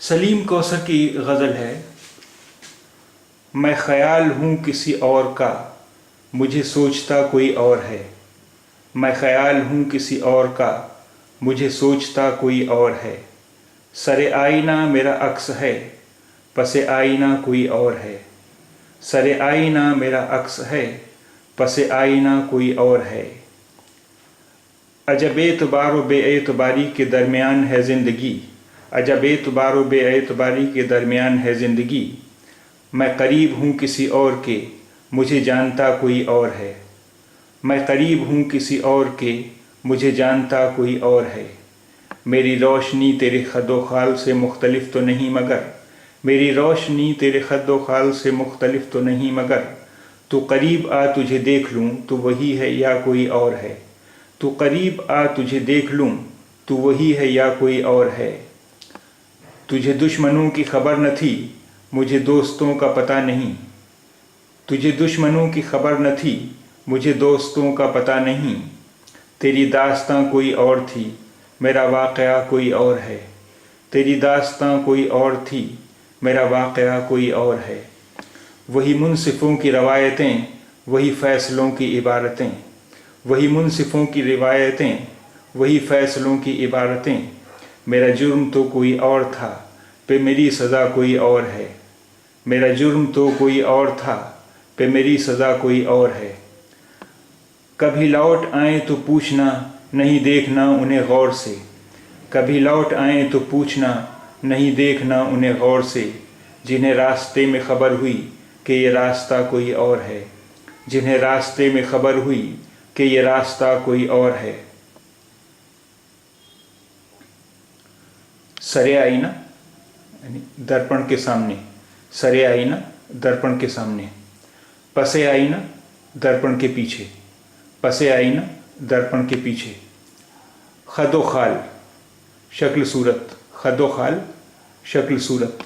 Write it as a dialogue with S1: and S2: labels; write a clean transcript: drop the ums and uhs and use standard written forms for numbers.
S1: सलीम कौसर की गज़ल है। मैं ख़याल हूँ किसी और का, मुझे सोचता कोई और है। मैं ख़याल हूँ किसी और का, मुझे सोचता कोई और है। सरे आईना मेरा अक्स है, पसे आईना कोई और है। सरे आईना मेरा अक्स है, पसे आईना कोई और है। अजब एतबार व बेएतबारी के दरमियान है ज़िंदगी। अजब एतबार व बेएतबारी के दरमियान है ज़िंदगी। मैं करीब हूँ किसी और के, मुझे जानता कोई और है। मैं करीब हूँ किसी और के, मुझे जानता कोई और है। मेरी रोशनी तेरे खद्दो खाल से मुख्तलिफ तो नहीं मगर, मेरी रोशनी तेरे खद्दो खाल से मुख्तलिफ तो नहीं मगर, तू करीब आ तुझे देख लूँ तो वही है या कोई और है। तू करीब आ तुझे देख लूँ तू वही है या कोई और है। तुझे दुश्मनों की खबर न थी, मुझे दोस्तों का पता नहीं। तुझे दुश्मनों की खबर न थी, मुझे दोस्तों का पता नहीं। तेरी दास्तां कोई और थी, मेरा वाक़या कोई और है। तेरी दास्तां कोई और थी, मेरा वाक़या कोई और है। वही मुनसिफ़ों की रवायतें, वही फ़ैसलों की इबारतें। वही मुनसिफ़ों की रिवायतें, वही फ़ैसलों की इबारतें। मेरा जुर्म तो कोई और था, पे मेरी सज़ा कोई और है। मेरा जुर्म तो कोई और था, पे मेरी सज़ा कोई और है। कभी लौट आए तो पूछना, नहीं देखना उन्हें गौर से। कभी लौट आए तो पूछना, नहीं देखना उन्हें गौर से। जिन्हें रास्ते में खबर हुई कि ये रास्ता कोई और है। जिन्हें रास्ते में खबर हुई कि ये रास्ता कोई और है। सरे आईना यानी दर्पण के सामने। सरे आईना दर्पण के सामने। पसे आईना दर्पण के पीछे। पसे आईना दर्पण के पीछे। खदो खाल शक्ल सूरत। खदो खाल शक्ल सूरत।